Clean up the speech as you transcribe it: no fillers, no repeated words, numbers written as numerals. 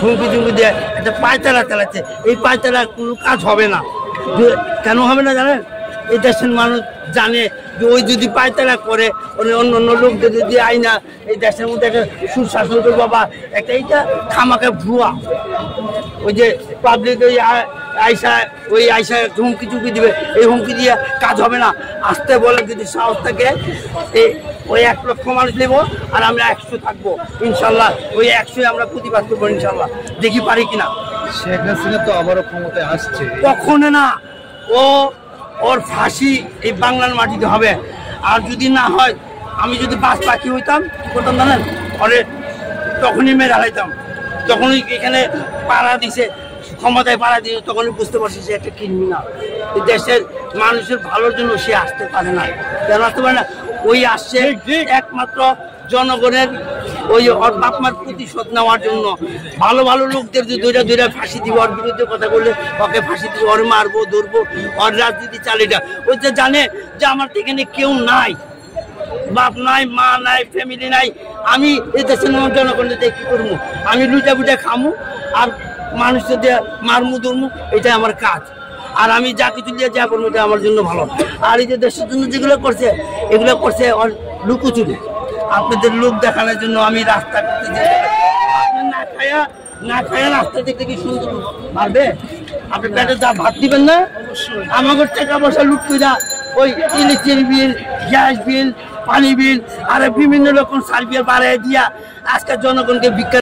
হুমকি চুমকি দিয়ে একটা পায়তারা চালাচ্ছে। এই পায়তারা কোনো কাজ হবে না। কেন হবে না জানেন? এই দেশের মানুষ জানে যে ওই যদি পায়তারা করে অন্য অন্য লোকদের যদি আইনা এই দেশের মধ্যে একটা সুশাসন করবো বা একটা এইটা খামাকে ভুয়া। ওই যে পাবলিক ওই আইসা হুমকি চুমকি দিবে, এই হুমকি দিয়ে কাজ হবে না। আসতে বলে যদি সাহস থাকে ওই 1 লক্ষ মানুষ নেব আর আমরা 100 থাকবো ইনশাল্লাহ। ওই 100 আমরা প্রতিবাদ করবো ইনশাল্লাহ। দেখি পারি কিনা। শেখ হাসিনা তো আবারও ক্ষমতায় আসছে, কখনো না। ওর ফাঁসি এই বাংলার মাটিতে হবে। আর যদি না হয়, আমি যদি বাস পাখি হইতাম কি করতাম জানেন? ওরে তখনই মেরে হারাইতাম। তখনই এখানে পাড়া দিছে, ক্ষমতায় পাড়া দিয়ে তখনই বুঝতে পারছি সে একটা ক্রিমিনাল। এই দেশের মানুষের ভালোর জন্য সে আসতে পারে না। কেন আসতে পারে না? ওই আসছে একমাত্র জনগণের ওই ওর বাপমার প্রতিশোধ নেওয়ার জন্য। ভালো ভালো লোকদের যে দৈরা ফাঁসি দিব, ওর বিরুদ্ধে কথা বললে ওকে ফাঁসি দিব, ওর মারবো ধরবো, ওর রাজনীতি চালিয়ে। ওই যে জানে যে আমার এখানে কেউ নাই, বাপ নাই, মা নাই, ফ্যামিলি নাই। আমি এই দেশের জনগণের কি করবো? আমি লুটা বুটা খামু আর মানুষের দিয়ে মারমু ধরমু, এটাই আমার কাজ। আর আমি যা কিছু দিয়ে যা করবো এটা আমার জন্য ভালো। আর এই যে দেশের জন্য যেগুলো করছে, এগুলো করছে লুকোচুরি, আপনাদের লোক দেখানোর জন্য। আমি রাস্তা করতে যাই, আপনি না খায়া রাস্তা দেখতে কি সুন্দর মারবে? আপনি পেটে যা ভাত দিবেন না, আমাকে টাকা পয়সা লুট করে ওই ইলেকট্রিক বিল, গ্যাস বিল, পানি বিল আর বিভিন্ন রকম সার্ভিস বাড়াই দিয়া আজকে জনগণকে বিজ্ঞান